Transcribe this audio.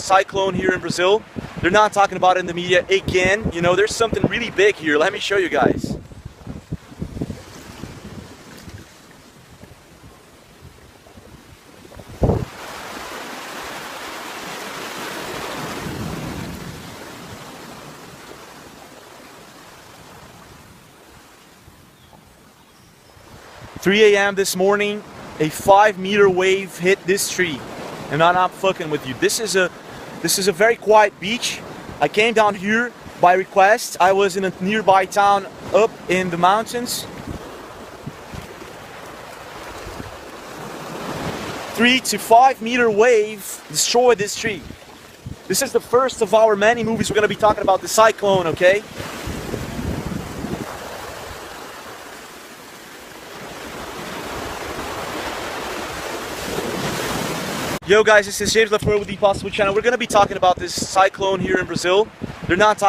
cyclone here in Brazil. They're not talking about it in the media again. You know, there's something really big here. Let me show you guys. "3 a.m. this morning, a 5-meter wave hit this tree." And I'm not fucking with you. This is a very quiet beach. I came down here by request. I was in a nearby town up in the mountains. 3 to 5 meter wave destroyed this tree. This is the first of our many movies we're gonna be talking about the cyclone, okay? Yo guys, this is James Lafleur with the Possible Channel. We're going to be talking about this cyclone here in Brazil. They're not talking